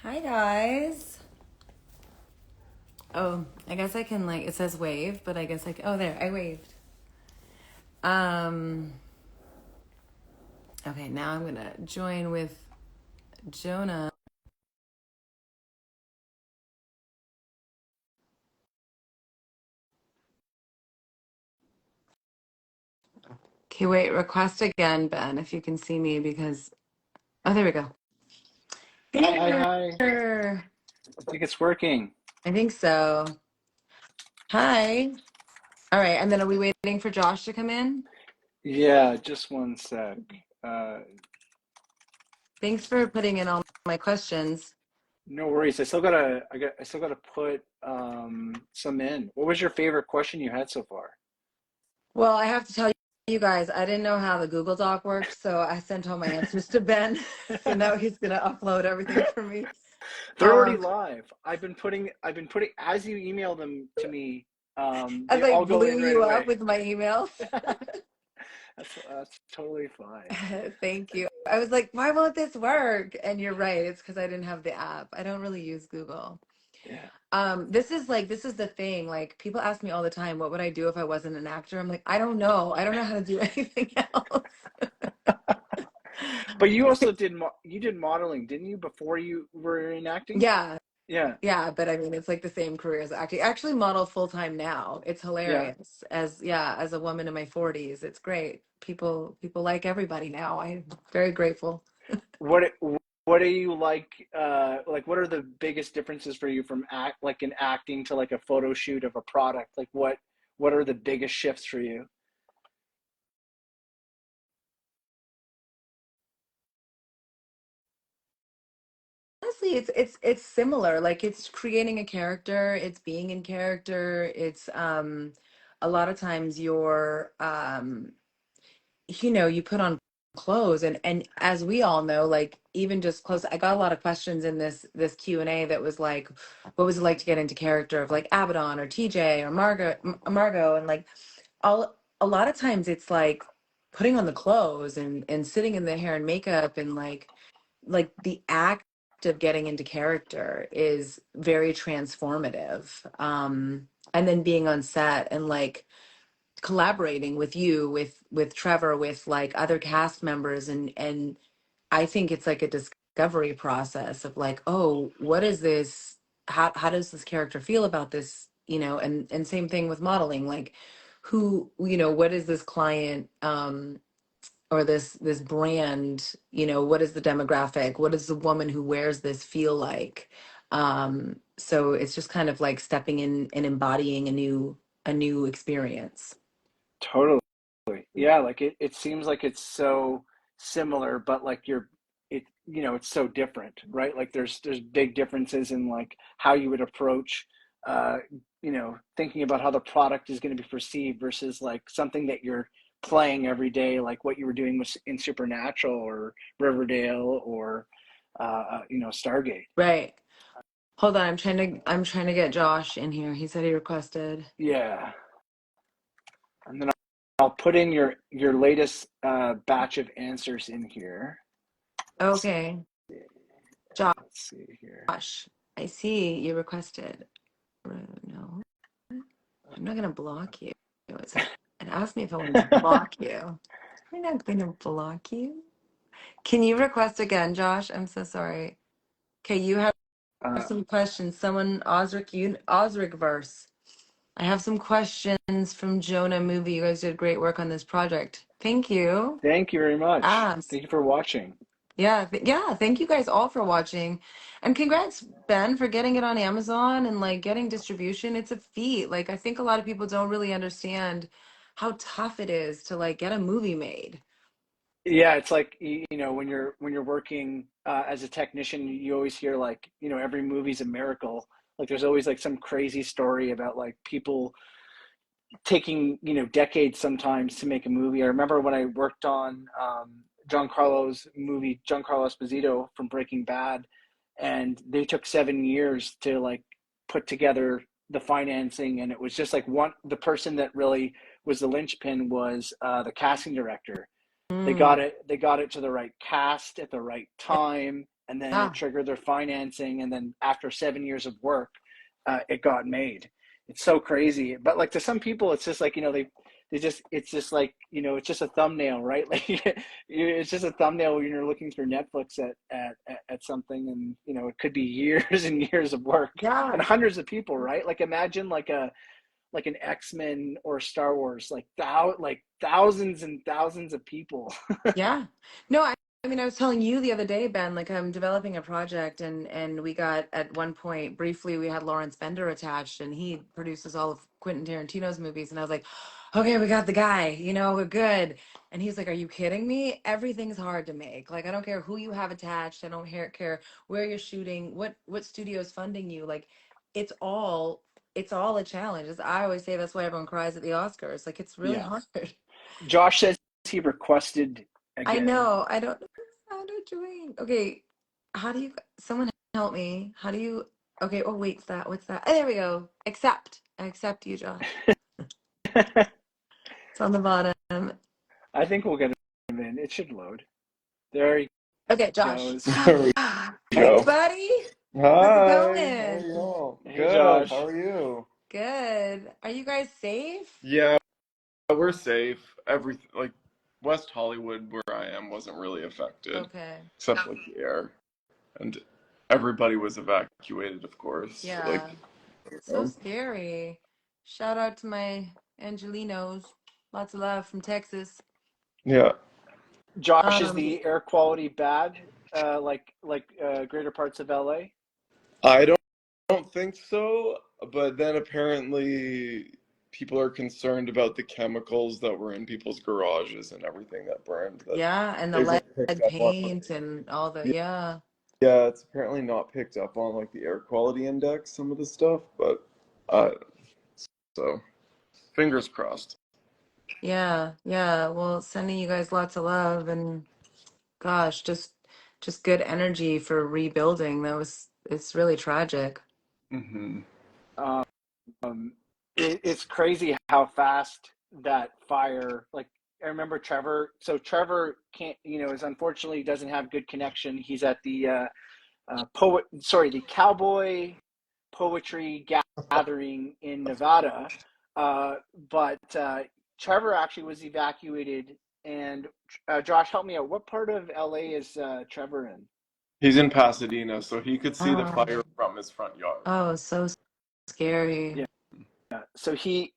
Hi guys. Oh, I guess I can it says wave, but I guess oh there, I waved. Um okay, now I'm gonna join with Jonah. Okay, wait, request again, Ben, if you can see me because there we go. Hi, hi. There. I think it's working. I think so. Hi. All right, and then are we waiting for Josh to come in? Yeah, just one sec. Uh, Thanks for putting in all my questions. no worries. I still gotta put some in. What was your favorite question you had so far? Well, I have to tell you guys, I didn't know how the Google Doc worked, so I sent all my answers to Ben. So now he's gonna upload everything for me. They're already Um, live. I've been putting as you email them to me, as they I all go blew in right you up away. with my emails. That's totally fine. Thank you. I was like, why won't this work? And you're right, it's because I didn't have the app. I don't really use Google. Yeah. This is the thing. Like people ask me all the time, what would I do if I wasn't an actor? I'm like, I don't know. I don't know how to do anything else. But you also did modeling, didn't you, before you were in acting? Yeah, Yeah. yeah, but I mean, it's like the same career as acting. I actually model full time now. It's Yeah. hilarious. As a woman in my 40s, it's great. People like everybody now. I'm very grateful. What what do you like what are the biggest differences for you from in acting to like a photo shoot of a product? Like what are the biggest shifts for you? Honestly, it's similar. Like it's creating a character, it's being in character. It's a lot of times you put on clothes and as we all know, like even just clothes. I got a lot of questions in this Q&A that was like, what was it like to get into character of like Abaddon or TJ or Margot and like all a lot of times it's like putting on the clothes and sitting in the hair and makeup and like the act of getting into character is very transformative. And then being on set and like collaborating with you with Trevor with like other cast members and I think it's like a discovery process of like, oh, what is this? How does this character feel about this? And same thing with modeling, like what is this client or this brand, what is the demographic? What does the woman who wears this feel like? So it's just kind of like stepping in and embodying a new experience. Totally. Yeah, like it seems like it's so similar, but like it's so different, right? Like there's big differences in like how you would approach uh thinking about how the product is going to be perceived versus like something that you're playing every day, like what you were doing with in Supernatural or Riverdale or Stargate. Right. Hold on, I'm trying to get Josh in here. He said he requested. Yeah. And then I'll put in your latest batch of answers in here. Let's Okay. see. Let's see here. Josh, I see you requested. No, I'm not gonna block you. It asked me if I wanted to block you. I'm not gonna block you. Can you request again, Josh? I'm so sorry. Okay, you have Uh, some questions. Someone Osric verse. I have some questions from Jonah movie. You guys did great work on this project. Thank you. Thank you very much. Ask. Thank you for watching. Yeah, yeah. Thank you guys all for watching. And congrats, Ben, for getting it on Amazon and like getting distribution. It's a feat. Like I think a lot of people don't really understand how tough it is to like get a movie made. Yeah, it's like when you're working as a technician, you always hear like every movie's a miracle. Like there's always like some crazy story about like people taking decades sometimes to make a movie. I remember when I worked on Giancarlo's movie, Giancarlo Esposito from Breaking Bad, and they took 7 years to like put together the financing, and it was just like the person that really was the linchpin was the casting director. Mm, They got it to the right cast at the right time, and then it Ah, triggered their financing, and then after 7 years of work, it got made. It's so crazy. But like to some people, it's just like, they just, it's just like, it's just a thumbnail, right? Like it's just a thumbnail when you're looking through Netflix at something, and it could be years and years of work yeah. and hundreds of people, right? Like imagine like an X-Men or Star Wars, like thousands and thousands of people. Yeah. No, I mean, I was telling you the other day, Ben, like I'm developing a project and we got at one point briefly we had Lawrence Bender attached and he produces all of Quentin Tarantino's movies and I was like, okay, we got the guy, we're good. And he's like, are you kidding me? Everything's hard to make. Like I don't care who you have attached. I don't care where you're shooting, what studio's funding you. Like it's all a challenge. I always say that's why everyone cries at the Oscars. Like it's really Yeah. hard. Josh says he requested I again. know. I don't know how to join. Okay. How do you, someone help me? How do you, okay. Oh, wait, what's that? Oh, there we go. Accept. I accept you, Josh. It's on the bottom. I think we'll get him in. It should load. There he Okay, Josh. goes. There we Hey, go. buddy. How's it Hi, how are going? y'all? Hey, Good, how Josh. are you? Good. Are you guys safe? Yeah, we're safe. Like West Hollywood, where I am, wasn't really affected, Okay. except like the air. And everybody was evacuated, of course. Like, Yeah. So um, scary. Shout out to my Angelinos. Lots of love from Texas. yeah. Josh, is Um, the air quality bad? Like greater parts of LA? I don't think so, but then apparently people are concerned about the chemicals that were in people's garages and everything that burned that yeah, and the they've lead like picked up on. paint and all the, yeah. Yeah, it's apparently not picked up on like the air quality index, some of the stuff, but uh, so fingers crossed. Yeah, yeah. Well, sending you guys lots of love and gosh, just good energy for rebuilding. It's really tragic. Hmm. Um, it's crazy how fast that fire. Like I remember Trevor. So Trevor can't. Is unfortunately doesn't have good connection. He's at the the Cowboy Poetry Gathering in Nevada. Uh, but Trevor actually was evacuated. And Josh, help me out. What part of LA is Trevor in? He's in Pasadena, so he could see the Oh, fire from his front yard. oh, so scary. Yeah. So he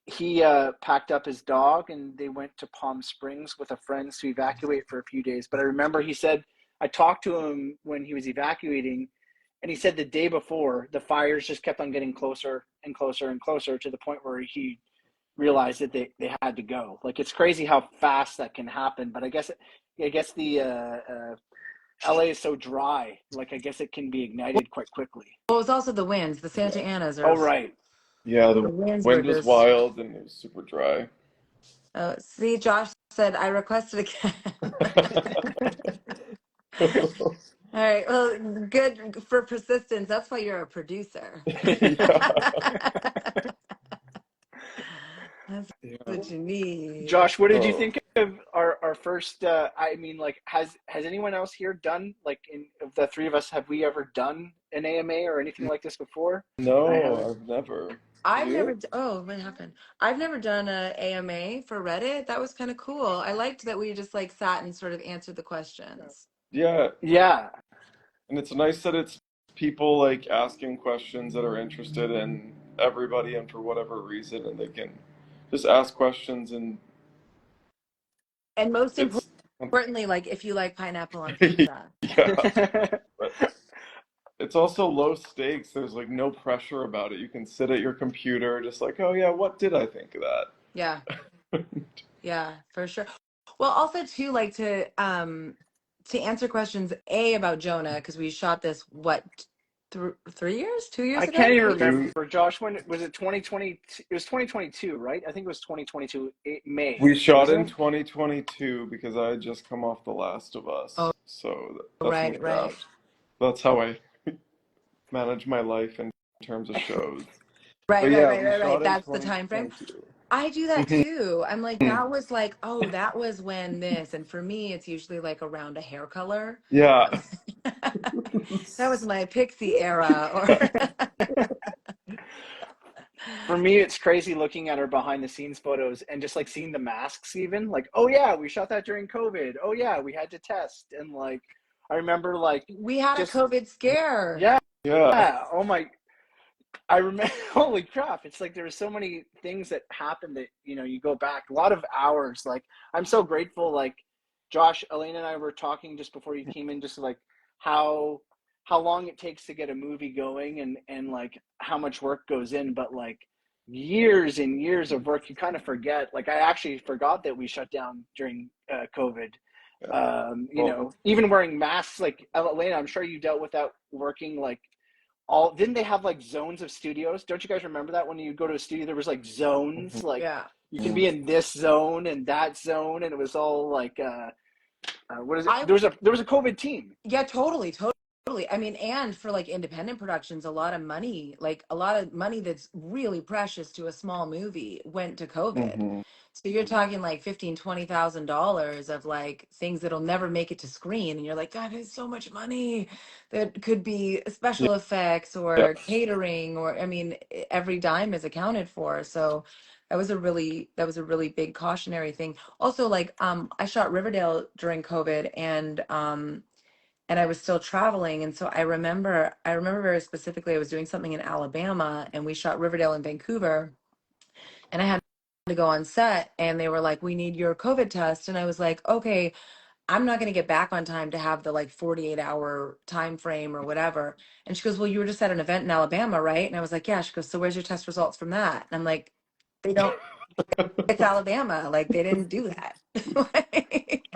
packed up his dog and they went to Palm Springs with a friend to evacuate for a few days. But I remember he said I talked to him when he was evacuating, and he said the day before the fires just kept on getting closer and closer and closer to the point where he realized that they had to go. Like it's crazy how fast that can happen. But I guess the LA is so dry. Like I guess it can be ignited quite quickly. Well, it's also the winds. The Santa Yeah, Anas Oh are, right. yeah. the The winds were wind was just, wild and it was super dry. see, Josh said I requested again. All right. Well, good for persistence. That's why you're a producer. Yeah, That's yeah. what you need. Josh, what did you Oh think of our first? I mean, like, has anyone else here done like in of the three of us? Have we ever done an AMA or anything like this before? I no, haven't. I've never. I've never, You? oh, what happened? I've never done a AMA for Reddit. That was kind of cool. I liked that we just like sat and sort of answered the questions. Yeah, Yeah, and it's nice that it's people like asking questions that are interested in everybody and for whatever reason, and they can just ask questions, and And most it's importantly, like if you like pineapple on pizza. yeah, but it's also low stakes. There's like no pressure about it. You can sit at your computer, just like, oh yeah, what did I think of Yeah, that? yeah, for sure. Well, also too, like to answer questions about Jonah, because we shot this what 3 years, 2 years I ago, can't even 2 years. We remember, Josh. When was it? 2020? It was 2022, right? I think it was 2022 May, we shot wasn't in it? 2022 because I had just come off The Last of Oh, Us, so that's when we right, right. wrapped. That's how I manage my life in terms of shows. Right, But right, yeah, right, we right, right. shot in That's the time frame. 2022. I do that Mhm. too. I'm like, that was like, oh, that was when this. And for me, it's usually like around a hair color. Yeah. That was my Pixie era. Or For me, it's crazy looking at our behind the scenes photos and just like seeing the masks even like, oh yeah, we shot that during COVID. Oh yeah, we had to test. And like, I remember like we had a just, COVID scare. yeah, Yeah. oh my, I remember, holy crap. It's like there were so many things that happened that, you go back a lot of hours. Like, I'm so grateful. Like, Josh, Alaina, and I were talking just before you came in, just like how, how long it takes to get a movie going and like how much work goes in, but like years and years of work, you kind of forget. Like, I actually forgot that we shut down during COVID. Yeah. Well, Even wearing masks, like Alaina, I'm sure you dealt with that working like all didn't they have like zones of studios? Don't you guys remember that when you go to a studio there was like zones, like Yeah. you can be in this zone and that zone, and it was all like what is it? I There was a COVID team. Yeah, totally, totally. I mean, and for like independent productions, a lot of money that's really precious to a small movie went to COVID. mhm. So you're talking like 15, $20,000 of like things that'll never make it to screen. And you're like, that is so much money that could be Yeah. special effects Yeah. or catering, or I mean, every dime is accounted for. So that was a really big cautionary thing. Also, like I shot Riverdale during COVID, and I was still traveling. And so I remember very specifically I was doing something in Alabama and we shot Riverdale in Vancouver, and I had to go on set and they were like, we need your COVID test. And I was like, okay, I'm not going to get back on time to have the like 48-hour time frame or whatever. And she goes, well, you were just at an event in Alabama, right? And I was like, yeah. She goes, so where's your test results from that? And I'm like, they don't, it's Alabama. Like they didn't do that. Like,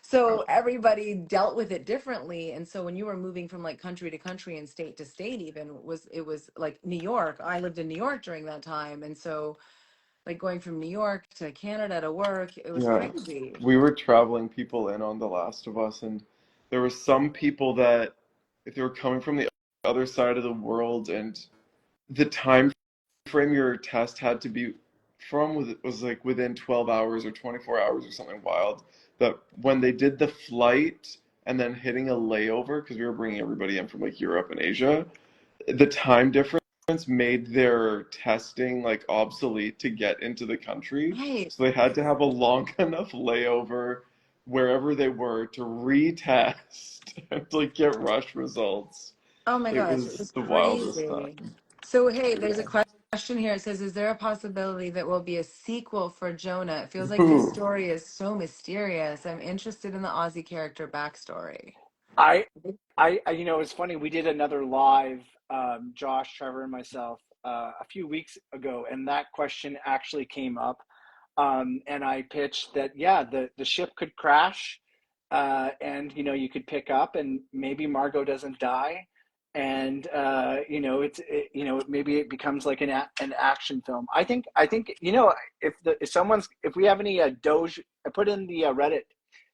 so everybody dealt with it differently. And so when you were moving from like country to country and state to state, even it was like New York. I lived in New York during that time. And so like going from New York to Canada to work, it was Yeah. crazy. We were traveling people in on The Last of Us, and there were some people that, if they were coming from the other side of the world, and the time frame your test had to be from was like within 12 hours or 24 hours or something wild, that when they did the flight and then hitting a layover, because we were bringing everybody in from like Europe and Asia, the time difference made their testing like obsolete to get into the country. Right. So they had to have a long enough layover wherever they were to retest and like get rush results. Oh my It gosh, it was was the wildest crazy. time. So, hey, there's a Yeah. question here. It says, is there a possibility that will be a sequel for Jonah? It feels like his Ooh. story is so mysterious. I'm interested in the Aussie character backstory. I it's funny. We did another live, Josh, Trevor, and myself, a few weeks ago, and that question actually came up. And I pitched that, yeah, the ship could crash, and you could pick up, and maybe Margot doesn't die, and maybe it becomes like an action film. I think if we have any Doge, I put in the Reddit.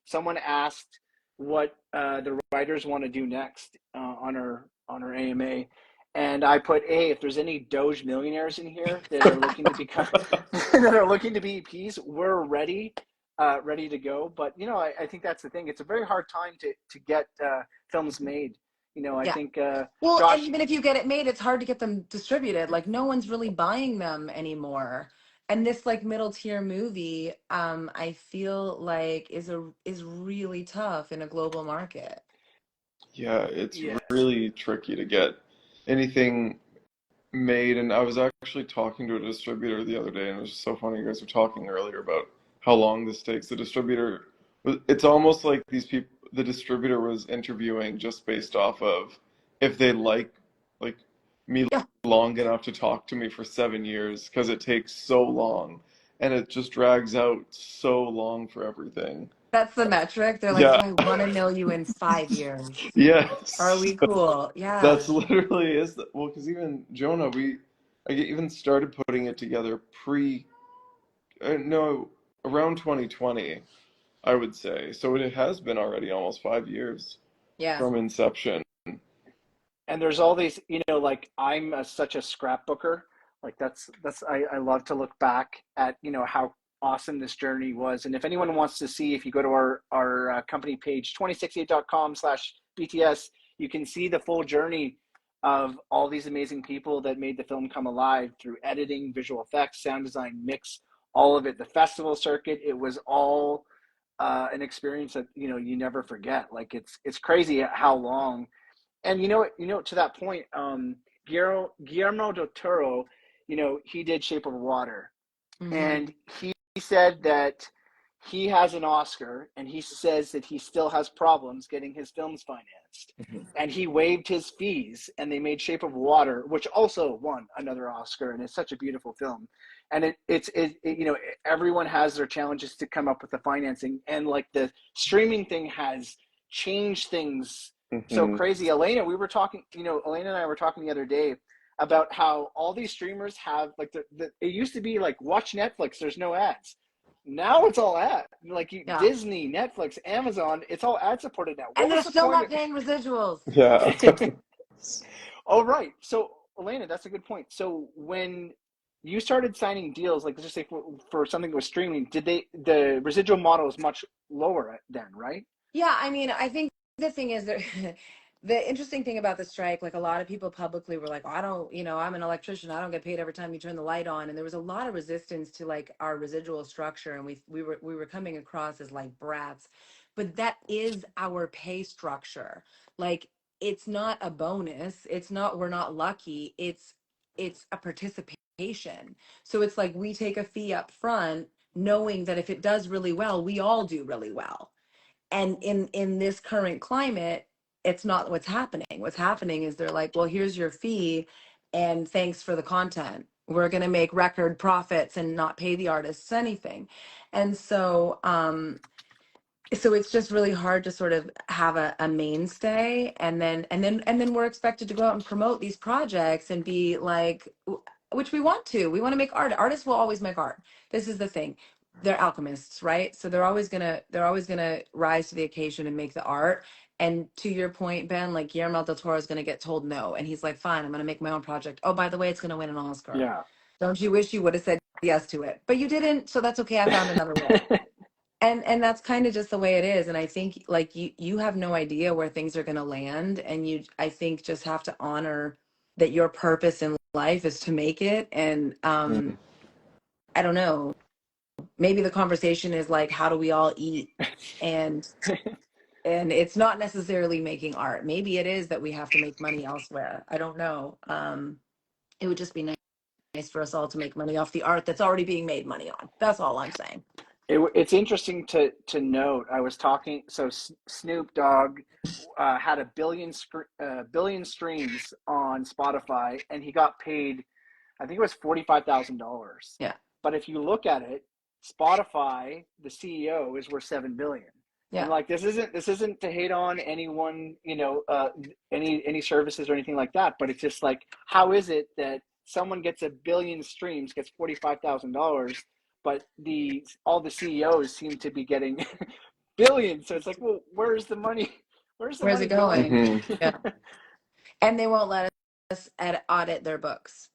Someone asked what the writers want to do next on our AMA, and I put, hey, if there's any Doge millionaires in here that are looking to become that are looking to be EPs, we're ready to go. But I think that's the thing. It's a very hard time to get films made. I Yeah. think Well, and Josh. even if you get it made, it's hard to get them distributed. Like no one's really buying them anymore. And this like middle tier movie, I feel like is really tough in a global market. Yeah, it's Yes. really tricky to get anything made. And I was actually talking to a distributor the other day, and it was just so funny. You guys were talking earlier about how long this takes. The distributor, it's almost like these people, the distributor was interviewing just based off of if they like me Yeah, long enough to talk to me for 7 years, because it takes so long and it just drags out so long for everything. that's the metric. They're like, Yeah. so I want to know you in 5 years. Are Yes. we cool? Yeah. That's literally is the, well, because even Jonah, I even started putting it together no, around 2020, I would say. So it has been already almost 5 years Yeah. from inception. And there's all these, like I'm such a scrapbooker. Like that's I love to look back at how awesome this journey was. And if anyone wants to see, if you go to our company page 2068.com/bts, you can see the full journey of all these amazing people that made the film come alive through editing, visual effects, sound design, mix, all of it. The festival circuit, it was all an experience that you never forget. Like it's crazy how long. And to that point, Guillermo del Toro, he did Shape of Water, Mm-hmm. and he said that he has an Oscar, and he says that he still has problems getting his films financed. And he waived his fees, and they made Shape of Water, which also won another Oscar, and it's such a beautiful film. And everyone has their challenges to come up with the financing, and like the streaming thing has changed things so Hmm. crazy. Alaina, Alaina and I were talking the other day about how all these streamers have like it used to be like watch Netflix, there's no ads. Now it's all ad. Like Yeah. Disney, Netflix, Amazon, it's all ad supported now. And What they're was the still point not paying residuals. Yeah. of Oh, right. So, Alaina, that's a good point. So, when you started signing deals, like let's just say for something that was streaming, the residual model is much lower then, right? Yeah, I mean, I think the thing is that the interesting thing about the strike, like a lot of people publicly were like, "Oh, I don't, I'm an electrician. I don't get paid every time you turn the light on." And there was a lot of resistance to like our residual structure, and we were coming across as like brats. But that is our pay structure. Like it's not a bonus. It's not we're not lucky. It's a participation. So it's like we take a fee up front knowing that if it does really well, we all do really well. And in this current climate, it's not what's happening is they're like, well, here's your fee and thanks for the content, we're going to make record profits and not pay the artists anything. And so it's just really hard to sort of have a mainstay, and then we're expected to go out and promote these projects and be like, which we want to make art. Artists will always make art. This is the thing, they're alchemists, right? So they're always gonna rise to the occasion and make the art. And to your point, Ben, like Guillermo del Toro is gonna get told no, and he's like, fine, I'm gonna make my own project. Oh, by the way, it's gonna win an Oscar. Yeah. Don't you wish you would have said yes to it? But you didn't, so that's okay, I found another way. And that's kind of just the way it is. And I think like you have no idea where things are going to land, and you I think just have to honor that your purpose in life is to make it. And I don't know, maybe the conversation is like, how do we all eat? and and it's not necessarily making art. Maybe it is that we have to make money elsewhere. I don't know. It would just be nice for us all to make money off the art that's already being made money on. That's all I'm saying. It's interesting to note. I was talking. So Snoop Dogg had a billion streams on Spotify, and he got paid. I think it was $45,000. Yeah. But if you look at it, Spotify, the CEO, is worth 7 billion. And Yeah. like this isn't to hate on anyone, any services or anything like that. But it's just like, how is it that someone gets a billion streams, gets $45,000, but all the CEOs seem to be getting billions? So it's like, well, where's the money? Where's the Where's it money going? going? Hmm. Yeah. And they won't let us audit their books.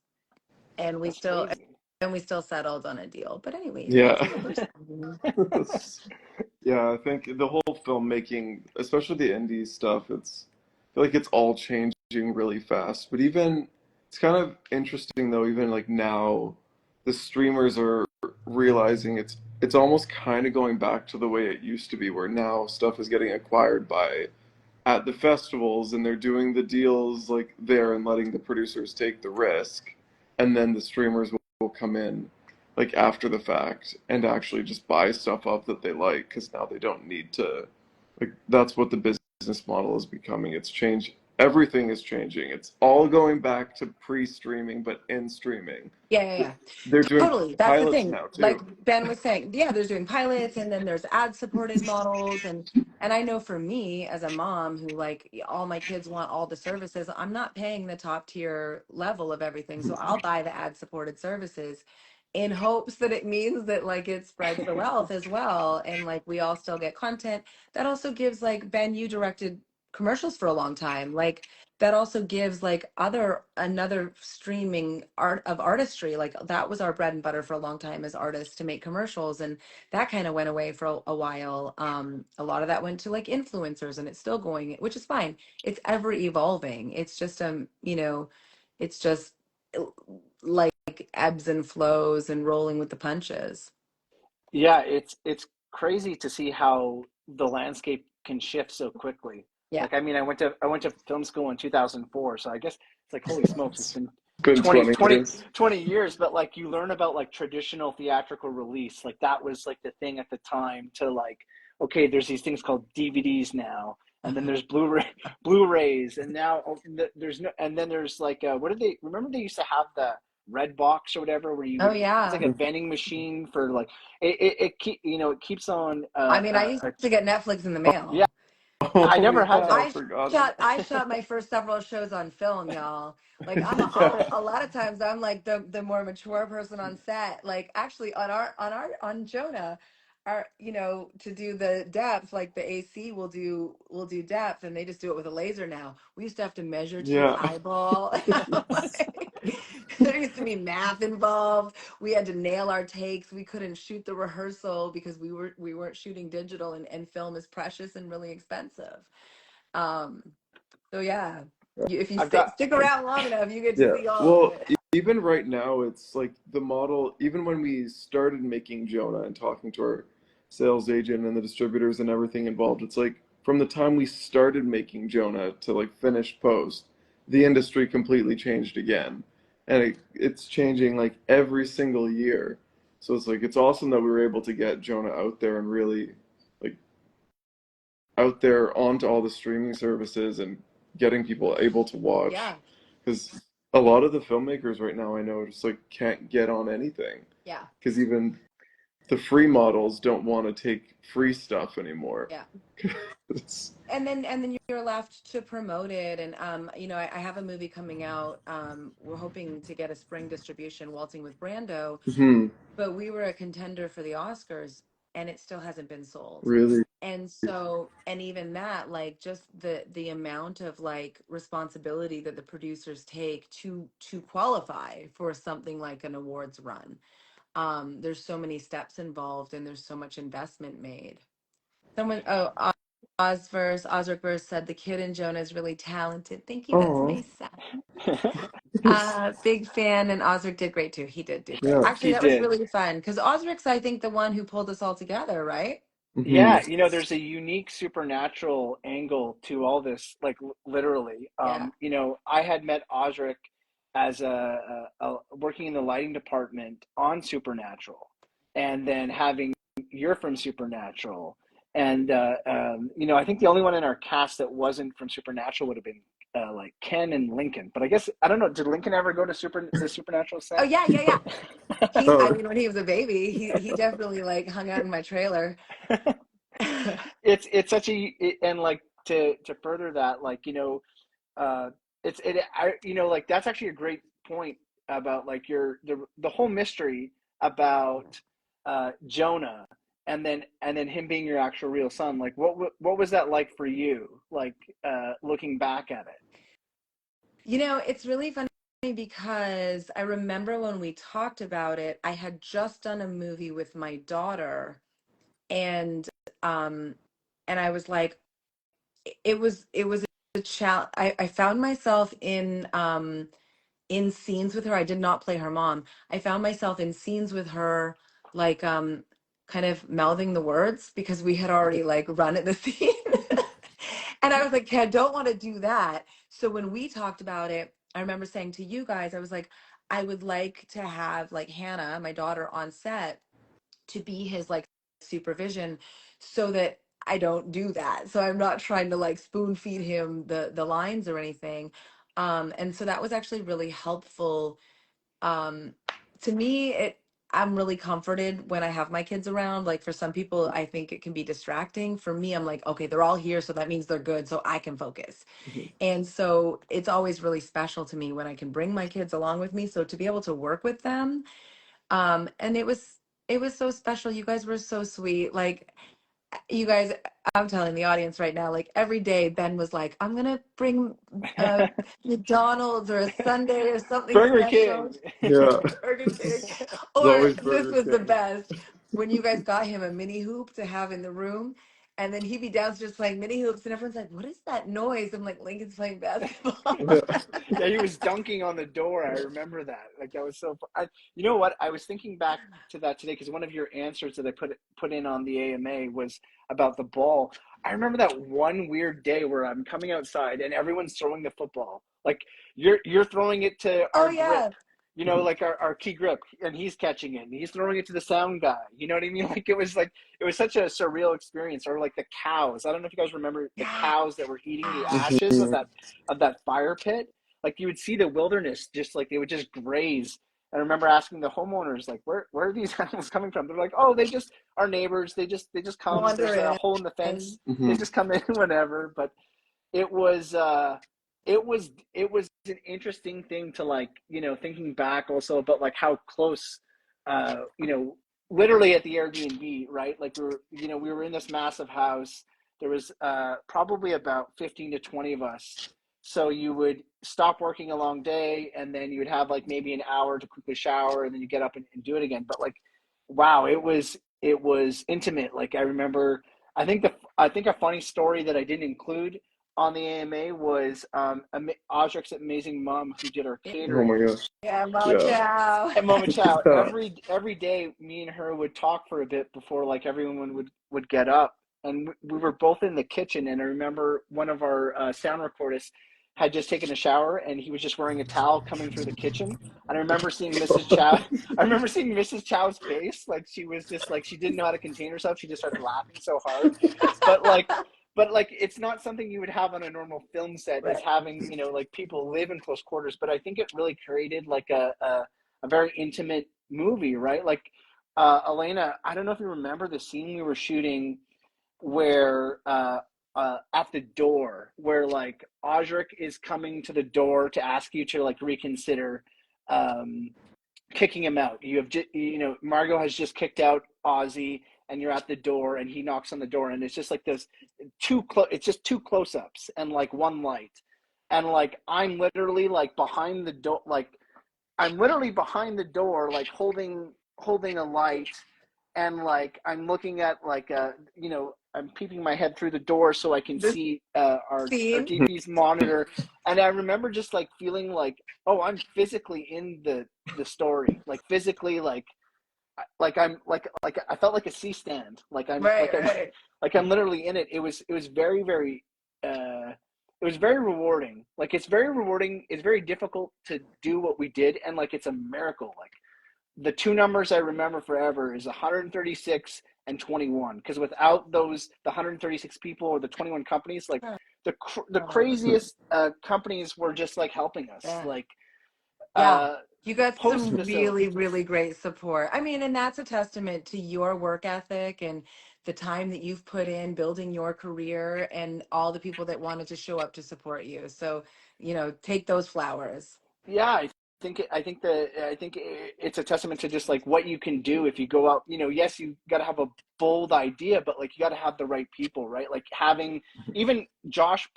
And we That's still crazy. and we still settled on a deal. But anyways, that's Yeah. another story. Yeah, I think the whole filmmaking, especially the indie stuff, I feel like it's all changing really fast. But even it's kind of interesting though, even like now, the streamers are realizing it's almost kind of going back to the way it used to be, where now stuff is getting acquired by at the festivals and they're doing the deals like there and letting the producers take the risk, and then the streamers will come in like after the fact and actually just buy stuff up that they like because now they don't need to, like that's what the business model is becoming. It's changed. Everything is changing. It's all going back to pre-streaming but in streaming. Yeah, yeah, yeah. They're doing Totally. That's the pilots thing. now Like too. Ben was saying, yeah, there's doing pilots, and then there's ad supported models, and I know for me as a mom who like all my kids want all the services, I'm not paying the top tier level of everything. So I'll buy the ad supported services in hopes that it means that like it spreads the wealth as well. And like we all still get content. That also gives, like Ben, you directed commercials for a long time. Like that also gives like another streaming art of artistry. Like that was our bread and butter for a long time as artists, to make commercials, and that kind of went away for a while. A lot of that went to like influencers, and it's still going, which is fine. It's ever evolving. It's just it's just like ebbs and flows and rolling with the punches. Yeah, it's crazy to see how the landscape can shift so quickly. Yeah. Like, I mean, I went to film school in 2004, so I guess it's like, holy smokes, it's It's been been 20 20 20 years. 20 years, but like you learn about like traditional theatrical release, like that was like the thing at the time to like, okay, there's these things called DVDs now, and then there's Blu-rays, and now there's no, and then there's like what did they remember they used to have the red box or whatever where you Oh would it's yeah. like a vending machine for like it keep it keeps on I mean, I used to get Netflix in the yeah, mail. I Oh never had yeah, I that. forgot. I shot my first several shows on film, y'all. Like Yeah. a lot of times I'm like the more mature person on set. Like actually on Jonah, our to do the depth, like the AC will do depth, and they just do it with a laser now. We used to have to measure to the Yeah. eyeball. There used to be math involved. We had to nail our takes. We couldn't shoot the rehearsal because we weren't shooting digital, and film is precious and really expensive. Um, so yeah, if you I've got stick around long enough, you get to Yeah. see all of Well, it. even right now, it's like the model, even when we started making Jonah and talking to our sales agent and the distributors and everything involved, it's like from the time we started making Jonah to like finished post, the industry completely changed again. And it's changing like every single year. So it's like it's awesome that we were able to get Jonah out there and really like out there onto all the streaming services and getting people able to watch. Yeah, Because a lot of the filmmakers right now I know just like can't get on anything. yeah, Because even the free models don't want to take free stuff anymore. yeah. It's, And then you're left to promote it, and I have a movie coming out. We're hoping to get a spring distribution, Waltzing with Brando, hmm, but we were a contender for the Oscars, and it still hasn't been sold. really. And so, and even that, like just the amount of like responsibility that the producers take to qualify for something like an awards run. There's so many steps involved, and there's so much investment made. Someone, Osric said the kid in Jonah is really talented. Thank you. That's Oh, my son. Big fan, and Osric did great too. He did do great. yeah. Actually, He that was did. really fun because Osric's, I think, the one who pulled us all together, right? Hmm. Yeah, there's a unique supernatural angle to all this, like literally. Yeah. I had met Osric as working in the lighting department on Supernatural, and then having you're from Supernatural, and I think the only one in our cast that wasn't from Supernatural would have been like Ken and Lincoln. But I guess I don't know. Did Lincoln ever go to the Supernatural Oh set? yeah, yeah, yeah. I Oh, mean, when he was a baby, he definitely like hung out in my trailer. It's such and like to further that, like uh it's it I like that's actually a great point about like the whole mystery about Jonah, and then him being your actual real son. Like what was that like for you, like looking back at it? It's really funny because I remember when we talked about it, I had just done a movie with my daughter, and um and I was like, it was a challenge. I found myself in scenes with her. I did not play her mom. I found myself in scenes with her, like kind of mouthing the words because we had already like run at the scene. And I was like, okay, I don't want to do that. So when we talked about it, I remember saying to you guys, I was like, I would like to have like Hannah, my daughter, on set to be his like supervision so that I don't do that. So I'm not trying to like spoon feed him the lines or anything. And so that was actually really helpful. Um to me, I'm really comforted when I have my kids around. Like for some people, I think it can be distracting. For me, I'm like, okay, they're all here, so that means they're good, so I can focus. And so it's always really special to me when I can bring my kids along with me. So to be able to work with them, and it was so special. You guys were so sweet. Like you guys, I'm telling the audience right now, like every day Ben was like, I'm gonna bring McDonald's or a Sunday or something Burger special. King. Yeah. Burger King. It's Or always this Burger was the King. best when you guys got him a mini hoop to have in the room. And then he'd be downstairs playing mini hoops, and everyone's like, "What is that noise?" I'm like, "Lincoln's playing basketball." Yeah. Yeah, he was dunking on the door. I remember that. Like that was so. You know what? I was thinking back to that today because one of your answers that I put in on the AMA was about the ball. I remember that one weird day where I'm coming outside and everyone's throwing the football. Like you're throwing it to Oh our grip, yeah, like our key grip, and he's catching it, and he's throwing it to the sound guy. You know what I mean? Like it was such a surreal experience. Or like the cows. I don't know if you guys remember the yeah. cows that were eating the Ah, ashes Mhm. of that fire pit. Like you would see the wilderness, just like they would just graze. And I remember asking the homeowners, like, where are these animals coming from? They're like, oh, they just our neighbors. They just come. There's a wondering. hole in the fence. They Mhm. just come in whenever. But it was it was an interesting thing to like thinking back also about like how close uh you know literally at the Airbnb, right? Like we were in this massive house. There was probably about 15 to 20 of us, so you would stop working a long day and then you would have like maybe an hour to quickly shower and then you get up and do it again. But like wow, it was intimate. Like I remember, I think a funny story that I didn't include on the AMA was Audric's amazing mom who did our Oh my catering gosh. Yeah, Mama Yeah. Chow. at Mama Chow. Yeah. Every day, me and her would talk for a bit before like everyone would get up, and we were both in the kitchen. And I remember one of our sound recordists had just taken a shower, and he was just wearing a towel coming through the kitchen. And I remember seeing Mrs. Chow. I remember seeing Mrs. Chow's face, like she was just like she didn't know how to contain herself. She just started laughing so hard, but like it's not something you would have on a normal film set is Right. having like people live in close quarters. But I think it really created like a very intimate movie, right? Like Alaina, I don't know if you remember the scene we were shooting where at the door, where like Audric is coming to the door to ask you to like reconsider um, kicking him out. You have Margot has just kicked out Ozzy, and you're at the door, and he knocks on the door, and it's just like this It's just two close-ups and like one light, and like I'm literally like behind the door, like I'm literally behind the door, like holding a light, and like I'm looking at like I'm peeping my head through the door so I can This see our scene. DP's monitor, and I remember just like feeling like, oh, I'm physically in the story, like physically, like I'm like I felt like a C stand, Right, right. like I'm literally in it. It was very very it was very rewarding. Like it's very rewarding. It's very difficult to do what we did, and like it's a miracle. Like the two numbers I remember forever is 136 and 21. Because without the 136 people or the 21 companies, like the Oh, craziest companies were just like helping us, yeah. like Yeah. uh, You got post some really, facilities. really great support. I mean, and that's a testament to your work ethic and the time that you've put in building your career and all the people that wanted to show up to support you. So, take those flowers. Yeah, I think it's a testament to just like what you can do if you go out. Yes, you got to have a bold idea, but like you got to have the right people, right? Like having even Josh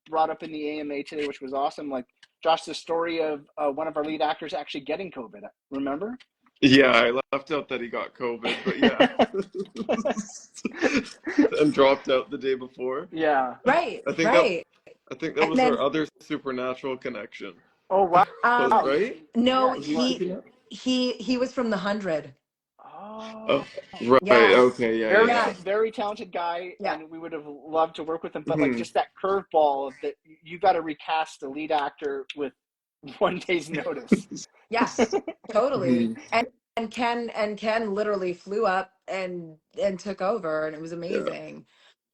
brought up in the AMA today, which was awesome. Like Josh, the story of one of our lead actors actually getting COVID. Remember? Yeah, I left out that he got COVID, but yeah. And dropped out the day before. Yeah. Right, I think that right. I think that And was our then other supernatural connection. Oh wow. Right? no, Yeah, Was he he supernatural? he was from the 100. Oh, Oh, right. Yeah. Okay. Yeah. very Yeah. Yeah. very talented guy, Yeah. and we would have loved to work with him. But like Hmm. just that curveball that you got to recast the lead actor with 1 day's notice. Yeah. Totally. Hmm. And Ken literally flew up and took over, and it was Yeah. amazing.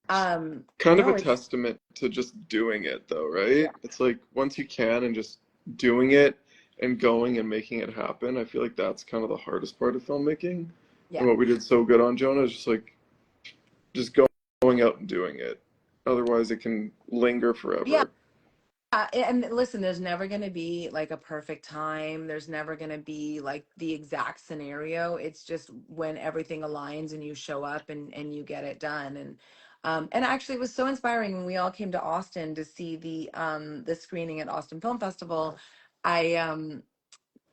Kind of a No, it's testament to just doing it, though, Yeah. right? It's like once you can and just doing it and going and making it happen. I feel like that's kind of the hardest part of filmmaking. And yeah. what we did so good on Jonah is just like just going out and doing it. Otherwise, it can linger Yeah. forever. And listen, there's never going to be like a perfect time. There's never going to be like the exact scenario. It's just when everything aligns and you show up and you get it done. And actually it was so inspiring when we all came to Austin to see the screening at Austin Film Festival. I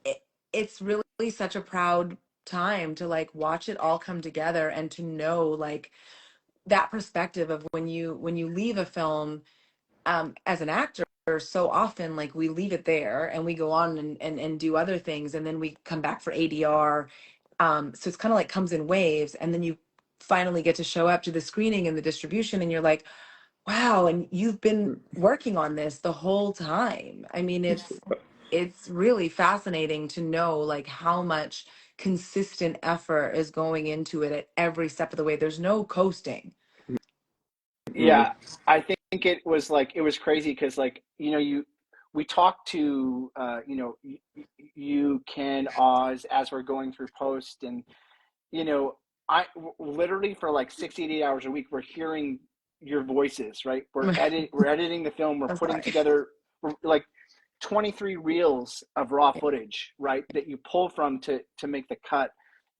it, it's really such a proud time to like watch it all come together and to know like that perspective of when you leave a film as an actor, so often like we leave it there and we go on and do other things and then we come back for ADR. So it's kind of like comes in waves, and then you finally get to show up to the screening and the distribution and you're like, wow, and you've been working on this the whole time. I mean, it's really fascinating to know like how much consistent effort is going into it at every step of the way. There's no coasting. Yeah, I think it was like it was crazy because like we talked to you Ken Oz as we're going through post, and you know I literally for like 60 to 80 hours a week we're hearing your voices, right? We're editing the film, we're I'm putting sorry. together like 23 reels of raw footage, right, that you pull from to make the cut,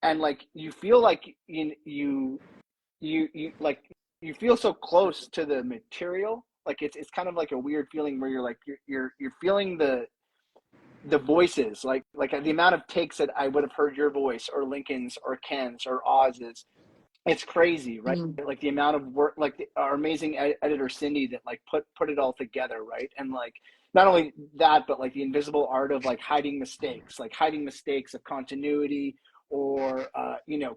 and like you feel like you like you feel so close to the material. Like it's kind of like a weird feeling where you're like you're feeling the voices, like the amount of takes that I would have heard your voice or Lincoln's or Ken's or Oz's. It's crazy, right? Mm. Like the amount of work, like our amazing editor Cindy that like put it all together, right? And like not only that, but like the invisible art of like hiding mistakes of continuity or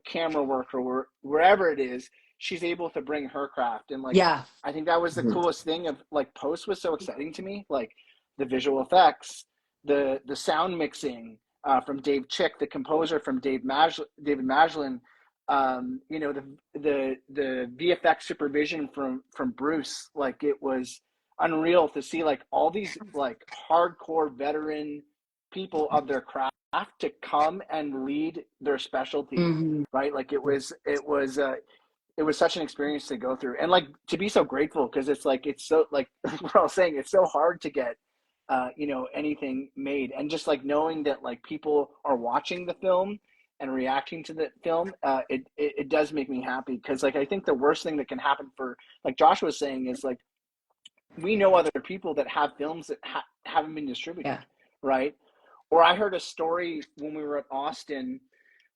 camera work or wherever it is. She's able to bring her craft, and like Yeah. I think that was the coolest thing of like post was so exciting to me, like the visual effects, the sound mixing from Dave Chick, the composer from David Maslin, the VFX supervision from Bruce. Like it was unreal to see like all these like hardcore veteran people of their craft to come and lead their specialty, Hmm. right? Like it was such an experience to go through, and like to be so grateful because it's like it's so like we're all saying it's so hard to get anything made, and just like knowing that like people are watching the film and reacting to the film, it does make me happy because like I think the worst thing that can happen for like Josh was saying is like we know other people that have films that haven't been distributed, Yeah. right? Or I heard a story when we were at Austin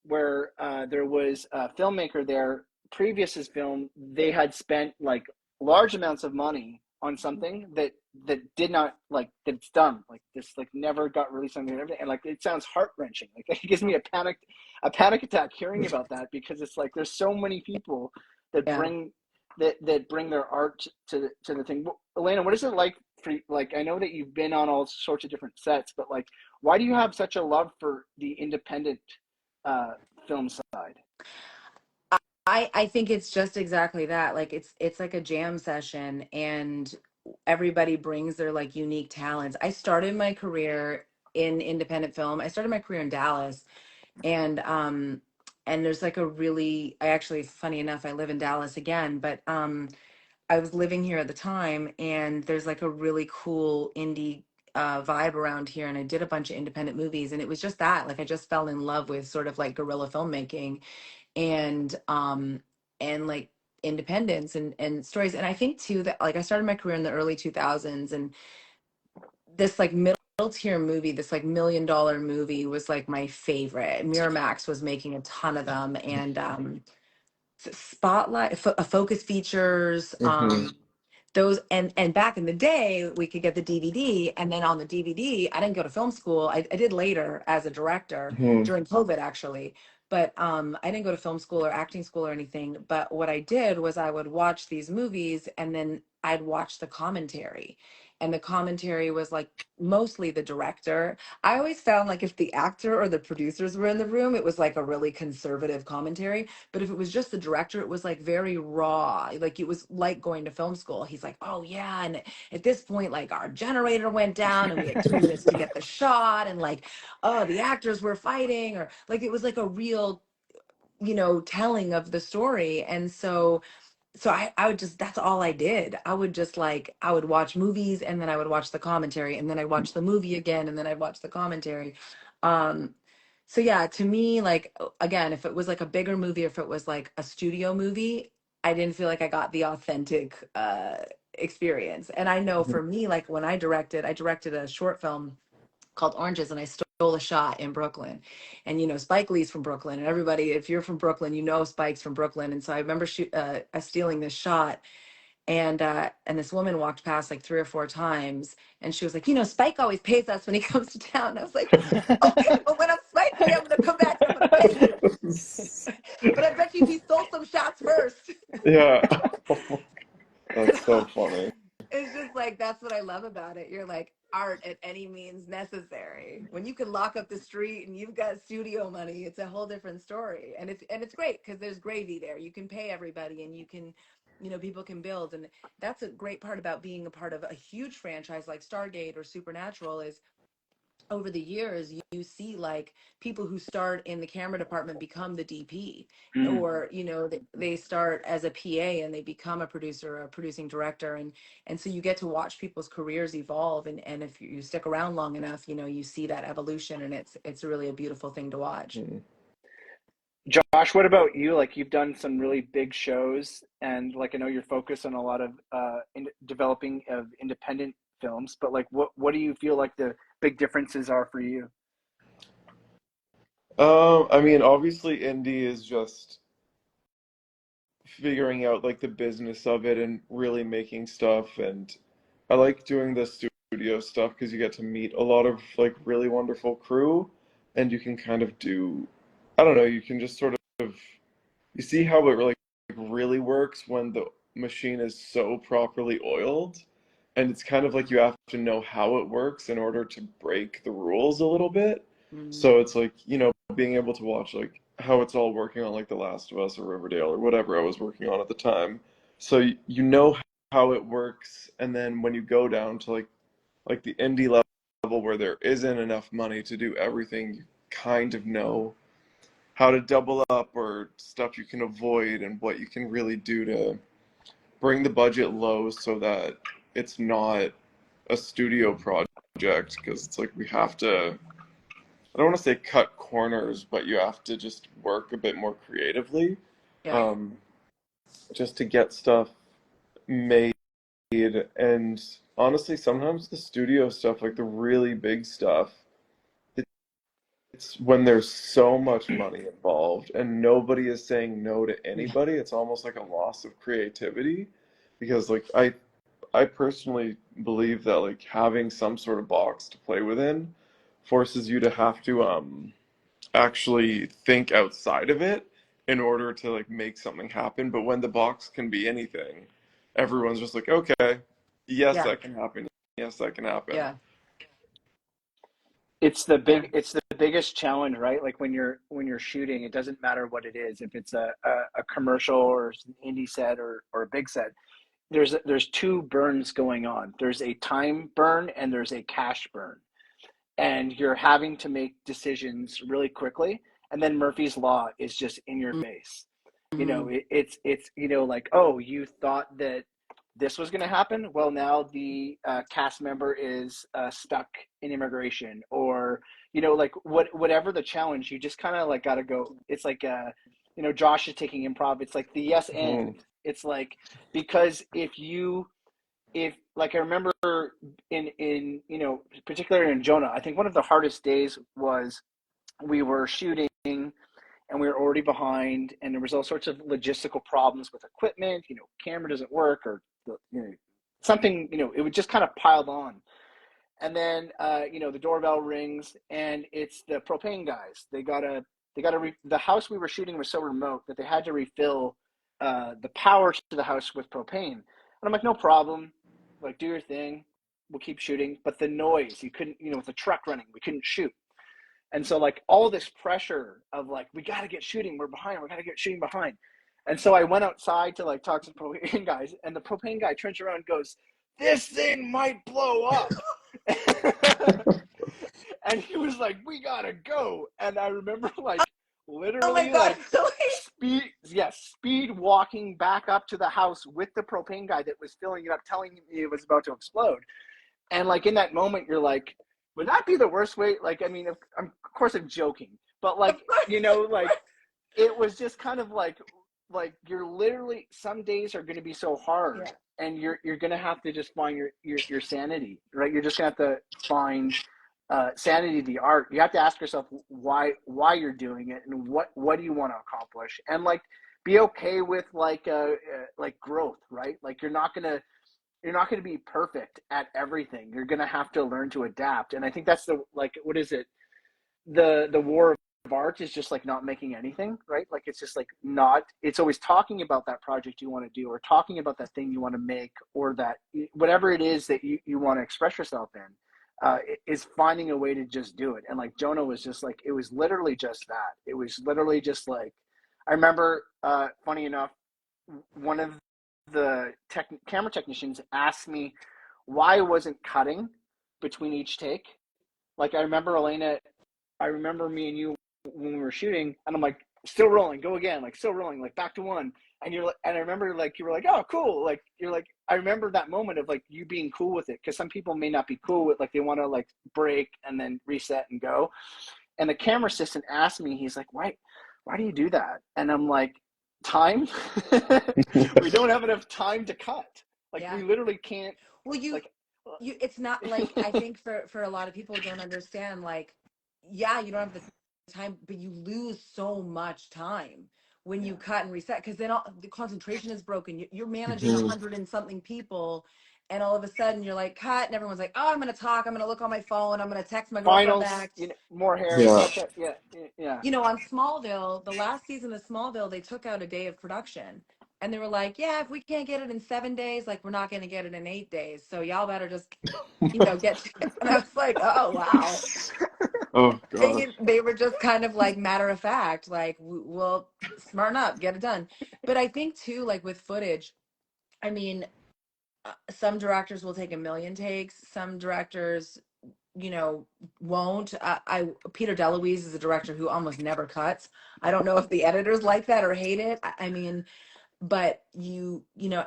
where there was a filmmaker there. Previous his film, they had spent like large amounts of money on something that did not like that it's done like this like never got released on the internet, and like it sounds heart wrenching. Like it gives me a panic attack hearing about that because it's like there's so many people that Yeah. bring their art to the thing. Alaina, what is it like for like I know that you've been on all sorts of different sets, but like why do you have such a love for the independent uh, film side? I think it's just exactly that. Like it's like a jam session and everybody brings their like unique talents. I started my career in independent film. I started my career in Dallas, and there's like a really I actually funny enough I live in Dallas again, but I was living here at the time, and there's like a really cool indie vibe around here, and I did a bunch of independent movies, and it was just that like I just fell in love with sort of like guerrilla filmmaking and like independence and stories. And I think too that like I started my career in the early 2000s, and this like middle tier movie, this like $1 million movie was like my favorite. Miramax was making a ton of them, and Spotlight, Focus Features, those and back in the day we could get the DVD, and then on the DVD I didn't go to film school. I did later as a director during COVID actually, but I didn't go to film school or acting school or anything. But what I did was I would watch these movies and then I'd watch the commentary, and the commentary was like mostly the director. I always found like if the actor or the producers were in the room it was like a really conservative commentary, but if it was just the director, it was like very raw. Like it was like going to film school. He's like, oh yeah. And at this point, like our generator went down and we had 2 minutes to get the shot. And like, oh, the actors were fighting, or like it was like a real, telling of the story. And so so I would just, that's all I did. I would just like, I would watch movies and then I would watch the commentary and then I'd watch the movie again and then I'd watch the commentary. Um, so yeah, to me, like, again, if it was like a bigger movie, if it was like a studio movie, I didn't feel like I got the authentic experience. And I know for me, like when I directed a short film called Oranges, and I stole a shot in Brooklyn. And Spike Lee's from Brooklyn, and everybody, if you're from Brooklyn, Spike's from Brooklyn. And so I remember stealing this shot, and this woman walked past like 3 or 4 times, and she was like, Spike always pays us when he comes to town. And I was like, okay, well when I'm spiky, I'm gonna come back and I'm gonna pay you. But I bet you he stole some shots first. Yeah. That's so funny. It's just like, that's what I love about it. You're like, art at any means necessary. When you can lock up the street and you've got studio money, it's a whole different story. And it's great because there's gravy there. You can pay everybody and you can, people can build. And that's a great part about being a part of a huge franchise like Stargate or Supernatural is over the years you see like people who start in the camera department become the DP, Mm. or they start as a PA and they become a producer or a producing director, and so you get to watch people's careers evolve, and if you stick around long enough, you see that evolution, and it's really a beautiful thing to watch. Mm. Josh, what about you? Like you've done some really big shows, and like I know you're focused on a lot of developing of independent films, but like what do you feel like the big differences are for you? I mean, obviously, indie is just figuring out like the business of it and really making stuff. And I like doing the studio stuff because you get to meet a lot of like really wonderful crew, and you can kind of do, I don't know, you can just sort of you see how it really works when the machine is so properly oiled. And it's kind of like you have to know how it works in order to break the rules a little bit. So Mm. it's like, being able to watch like how it's all working on like The Last of Us or Riverdale or whatever I was working on at the time. So you know how it works, and then when you go down to like the indie level where there isn't enough money to do everything, you kind of know how to double up or stuff you can avoid and what you can really do to bring the budget low so that it's not a studio project, because it's like we have to, I don't want to say cut corners, but you have to just work a bit more creatively, Yeah. um, just to get stuff made. And honestly, sometimes the studio stuff, like the really big stuff, it's when there's so much money involved and nobody is saying no to Yeah. anybody, it's almost like a loss of creativity. Because like I personally believe that like having some sort of box to play within forces you to have to actually think outside of it in order to like make something happen. But when the box can be anything, everyone's just like, okay, yes, Yeah. that can happen. Yes, that can happen. Yeah. It's the biggest challenge, right? Like when you're shooting, it doesn't matter what it is, if it's a commercial or an indie set or a big set. There's two burns going on. There's a time burn and there's a cash burn, and you're having to make decisions really quickly. And then Murphy's Law is just in your face. Mm-hmm. It's like, oh, you thought that this was going to happen. Well, now the cast member is stuck in immigration, or like whatever the challenge, you just kind of like got to go. It's like Josh is taking improv. It's like the yes Mhm. and. It's like, because if like I remember in particularly in Jonah, I think one of the hardest days was we were shooting and we were already behind, and there was all sorts of logistical problems with equipment. Camera doesn't work, or something. It would just kind of piled on. And then the doorbell rings, and it's the propane guys. The house we were shooting was so remote that they had to refill the power to the house with propane. And I'm like, no problem. Like, do your thing. We'll keep shooting. But the noise, you couldn't, with the truck running, we couldn't shoot. And so like all this pressure of like, we got to get shooting. We're behind. We got to get shooting behind. And so I went outside to like talk to the propane guys, and the propane guy turns around and goes, "This thing might blow up." And he was like, "We gotta go." And I remember like Oh my literally God, like really? speed walking back up to the house with the propane guy that was filling it up, telling me it was about to explode. And like in that moment, you're like, would that be the worst way? Like, I mean, of course I'm joking, but like, like it was just kind of like you're literally, some days are going to be so hard, Yeah. and you're going to have to just find your sanity, right? You're just going to have to find sanity, the art. You have to ask yourself why you're doing it, and what do you want to accomplish, and like be okay with like growth, right? Like you're not going to be perfect at everything. You're going to have to learn to adapt. And I think that's the, like, what is it? The war of art is just like not making anything, right? Like it's just like not, it's always talking about that project you want to do, or talking about that thing you want to make, or that whatever it is that you want to express yourself in, is finding a way to just do it. And like Jonah was just like, it was literally just that. It was literally just like, I remember, funny enough, one of the camera technicians asked me why I wasn't cutting between each take. Like I remember Alaina, I remember me and you when we were shooting, and I'm like, still rolling, go again, like still rolling, like back to one. And you're like, and I remember like you were like, oh cool, like you're like, I remember that moment of like you being cool with it, because some people may not be cool with, like they want to like break and then reset and go. And the camera assistant asked me, he's like, why do you do that? And I'm like, time. We don't have enough time to cut. Like Yeah. we literally can't. Well, Like it's not like, I think for a lot of people who don't understand, like, yeah, you don't have the time, but you lose so much time when you yeah. cut and reset, because then the concentration is broken. You're managing Mhm. 100 and something people, and all of a sudden you're like, cut, and everyone's like, oh, I'm going to talk, I'm going to look on my phone, I'm going to text my girlfriend Finals, back. more hair, Yeah. touch up. Yeah, yeah. You know, on Smallville, the last season of Smallville, they took out a day of production. And they were like, yeah, if we can't get it in 7 days, like we're not going to get it in 8 days. So y'all better just, get to it. And I was like, oh, wow. Oh gosh. They were just kind of like matter of fact, like, we'll smarten up, get it done. But I think too, like with footage, I mean, some directors will take a million takes. Some directors, won't. Peter DeLuise is a director who almost never cuts. I don't know if the editors like that or hate it. I mean, but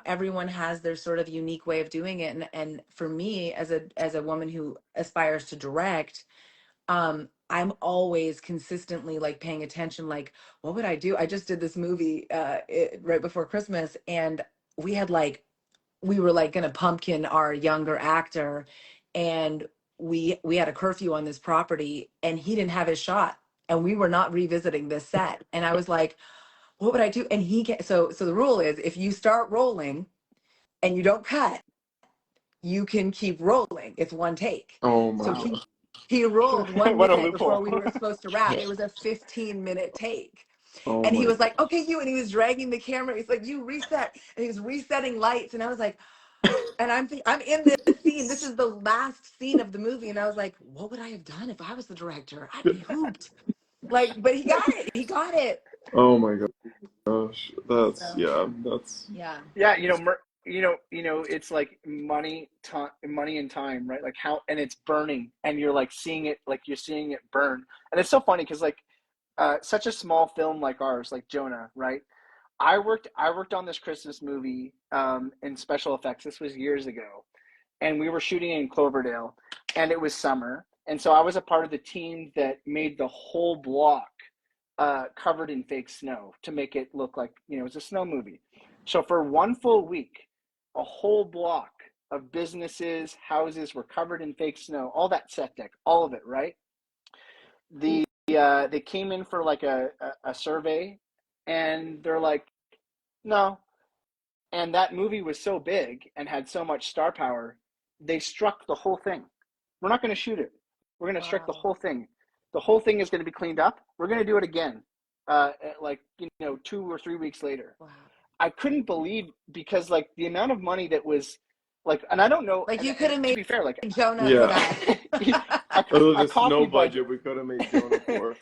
everyone has their sort of unique way of doing it. And for me, as a woman who aspires to direct, I'm always consistently like paying attention, like, what would I do? I just did this movie right before Christmas, and we had like we were like gonna pumpkin our younger actor, and we had a curfew on this property, and he didn't have his shot, and we were not revisiting this set. And I was like, what would I do? And so the rule is, if you start rolling and you don't cut, you can keep rolling. It's one take. Oh my So Wow. he rolled one What a minute before loophole. we were supposed to wrap. It was a 15-minute take. Oh And he my was like, okay, and he was dragging the camera. He's like, you reset. And he was resetting lights. And I was like, and I'm in this scene. This is the last scene of the movie. And I was like, what would I have done if I was the director? I'd be hooped. Like, but he got it. He got it. oh my gosh. That's So, yeah, that's yeah. Yeah, it's like money, time, money and time, right? Like how, and it's burning, and you're like seeing it, like you're seeing it burn, and it's so funny because like, such a small film like ours, like Jonah, right? I worked on this Christmas movie, in special effects. This was years ago, and we were shooting in Cloverdale, and it was summer, and so I was a part of the team that made the whole block covered in fake snow to make it look like it was a snow movie. So for one full week, a whole block of businesses, houses were covered in fake snow. All that set deck, all of it, right? They came in for like a survey, and they're like, no. And that movie was so big and had so much star power, they struck the whole thing. We're not going to shoot it. We're going to strike the Wow. whole thing. The whole thing is going to be cleaned up. We're going to do it again, like 2 or 3 weeks later. Wow. I couldn't believe, because like the amount of money that was like, and I don't know, Like, and, you could and have to made be fair, like Jonah for yeah. that. Out of a this no coffee budget. budget we could have made Jonah for.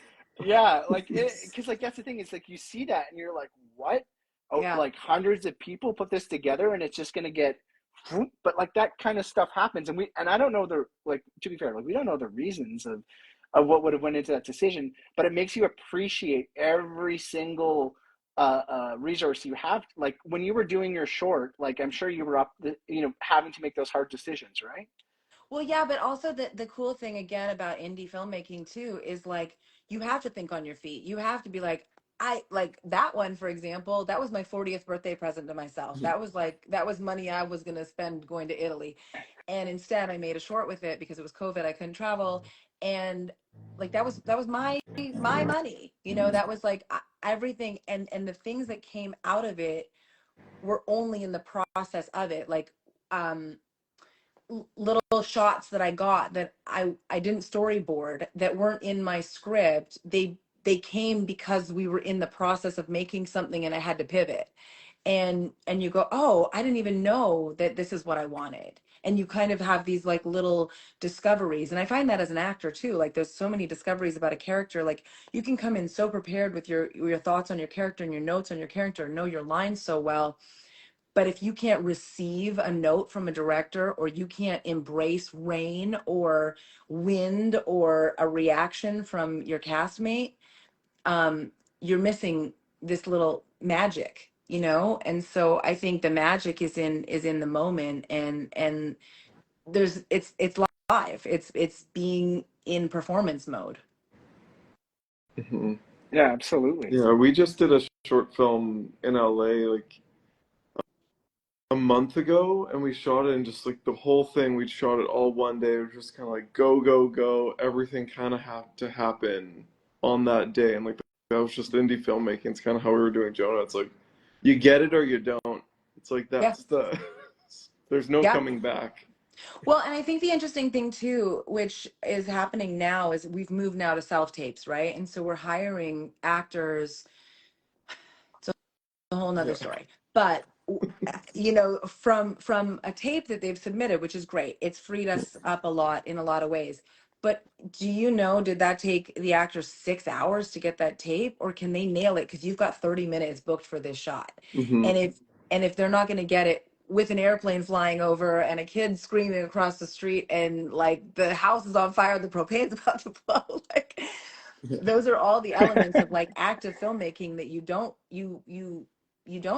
Yeah, like because like that's the thing. It's like you see that and you're like, what? Oh, Yeah. like hundreds of people put this together and it's just gonna get, but like that kind of stuff happens, and I don't know the, like, to be fair, like we don't know the reasons of what would have went into that decision, but it makes you appreciate every single resource you have. Like when you were doing your short, like I'm sure you were having to make those hard decisions, right? Well, yeah, but also the cool thing again about indie filmmaking too is like you have to think on your feet. You have to be like, I like that one, for example, that was my 40th birthday present to myself. That was money I was gonna spend going to Italy. And instead I made a short with it because it was COVID, I couldn't travel. And like that was my money. You know, that was like everything and the things that came out of it were only in the process of it. Like um little shots that I got that I didn't storyboard that weren't in my script. They came because we were in the process of making something and I had to pivot. And you go, "Oh, I didn't even know that this is what I wanted." And you kind of have these like little discoveries. And I find that as an actor too, like there's so many discoveries about a character. Like you can come in so prepared with your thoughts on your character and your notes on your character, and know your lines so well, but if you can't receive a note from a director, or you can't embrace rain or wind or a reaction from your castmate, um, you're missing this little magic, you know? And so I think the magic is in the moment, and it's live. It's being in performance mode. Hmm. Yeah, absolutely. Yeah, we just did a short film in LA like a month ago, and we shot it in just like the whole thing. We shot it all one day. It was just kind of like go, go, go. Everything kind of had to happen on that day, and like that was just indie filmmaking. It's kind of how we were doing Jonah. It's like you get it or you don't. It's like Yeah. that's the there's no Yeah. coming back. Well, and I think the interesting thing too, which is happening now, is we've moved now to self tapes, right? And so we're hiring actors. It's a whole nother Yeah. story. But you know, from a tape that they've submitted, which is great. It's freed us up a lot in a lot of ways. But do you know, did that take the actors 6 hours to get that tape, or can they nail it? Because you've got 30 minutes booked for this shot. Hmm. And if they're not going to get it with an airplane flying over and a kid screaming across the street and like the house is on fire, the propane's about to blow, like Yeah. those are all the elements of like active filmmaking that you don't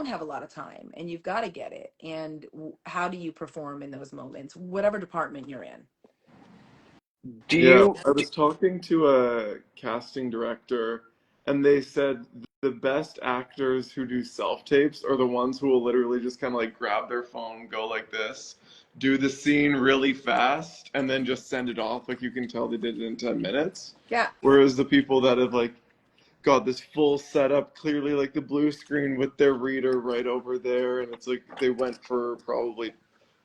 have a lot of time, and you've got to get it. And how do you perform in those moments, whatever department you're in? Do Yeah, you I do, was talking to a casting director, and they said the best actors who do self-tapes are the ones who will literally just kind of like grab their phone, go like this, do the scene really fast, and then just send it off. Like you can tell they did it in 10 minutes. Yeah. Whereas the people that have like got this full setup, clearly like the blue screen with their reader right over there, and it's like they went for probably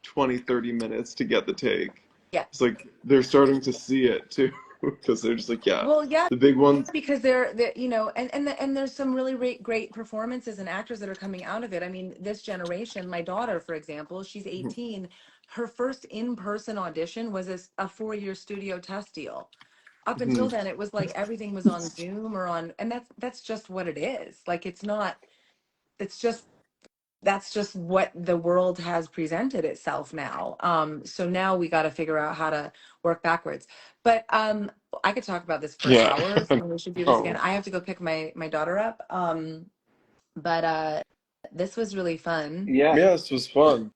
20, 30 minutes to get the take. Yeah. It's like they're starting to see it too, because they're just like, yeah, Well, yeah, the big ones. because they're you know, and there's some really great performances and actors that are coming out of it. I mean, this generation, my daughter, for example, she's 18. Her first in-person audition was a 4-year studio test deal. Up until then, it was like everything was on Zoom or on, and that's just what it is. Like it's not, it's just that's just what the world has presented itself now. So now we got to figure out how to work backwards. But I could talk about this for Yeah. hours, and we should do this again. Oh, I have to go pick my daughter up. But this was really fun. yeah. yeah, this was fun.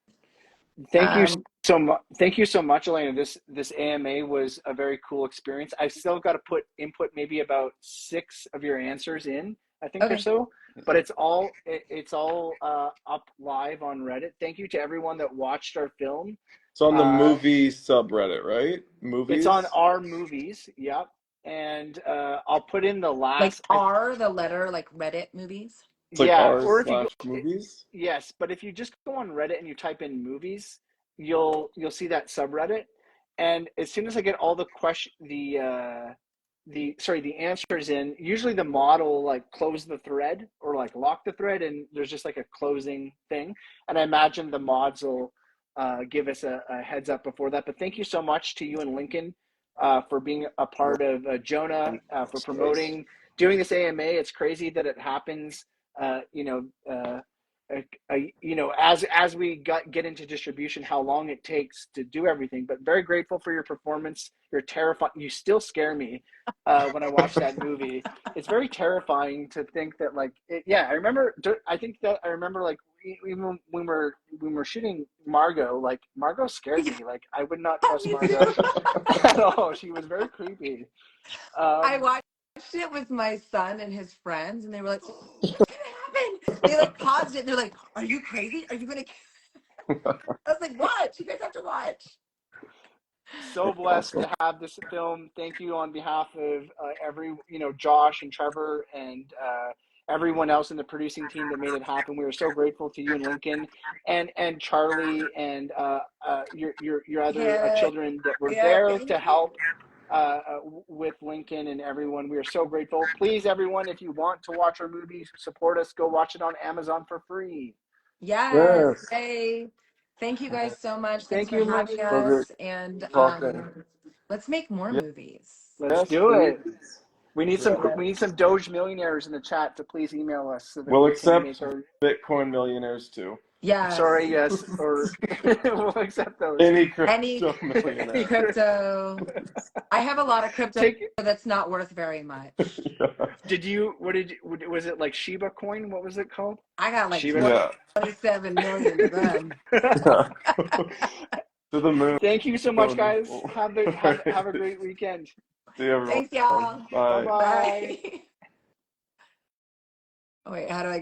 Thank you Um, so much. Thank you so much, Alaina. This AMA was a very cool experience. I've still got to put input maybe about 6 of your answers in, I think, or okay, so. But it's all up live on Reddit. Thank you to everyone that watched our film. It's on the Uh, movie subreddit, right? it's on Movies, our movies. Yep. And I'll put in the like last. R, the letter, like Reddit movies. it's like Yeah, r or if you go, slash movies. yes, but if you just go on Reddit and you type in movies, you'll see that subreddit. And as soon as I get all the the answers in, usually the mod will like close the thread or like lock the thread, and there's just like a closing thing. And I imagine the mods will give us a heads up before that. But thank you so much to you and Lincoln for being a part of Jonah, for Of course. promoting, doing this AMA. It's crazy that it happens. Uh, you know, uh, you know, as we get into distribution, how long it takes to do everything. But very grateful for your performance. You're terrifying. You still scare me when I watch that movie. It's very terrifying to think that, like, yeah. I remember. I think that I remember, like, even when we're shooting Margot, like, Margot scared me. Like, I would not trust Me Margot too. at all. She was very creepy. I Um, watched it with my son and his friends, and they were like, "What's gonna happen?" They like paused it. And they're like, "Are you crazy? Are you gonna?" I was like, "Watch! You guys have to watch." So blessed to have this film. Thank you on behalf of Josh and Trevor and everyone else in the producing team that made it happen. We are so grateful to you and Lincoln and Charlie and your other Yeah, children that were yeah. there Thank to you. help with Lincoln and everyone. We are so grateful. Please, everyone, if you want to watch our movies, support us. Go watch it on Amazon for free. Yes. Yes. Hey, thank you guys so much. Thanks Thank for you, having So Lincoln. great us. And talking. let's make more movies. Let's Yes, do please. it. We need some Yeah. Doge millionaires in the chat to please email us so that We'll we can accept make our Bitcoin millionaires too. Yes. sorry, yes, or we'll accept those. Any Any crypto millionaire. crypto. I have a lot of crypto Take that's not worth very much. Yeah. was it like Shiba coin? What was it called? I got like Shiba. Yeah. 27 million of them. Yeah. To the moon. Thank you so much, guys. Have a great weekend. See everyone. Thanks, y'all. Bye Bye. bye. Bye. Oh, wait, how do I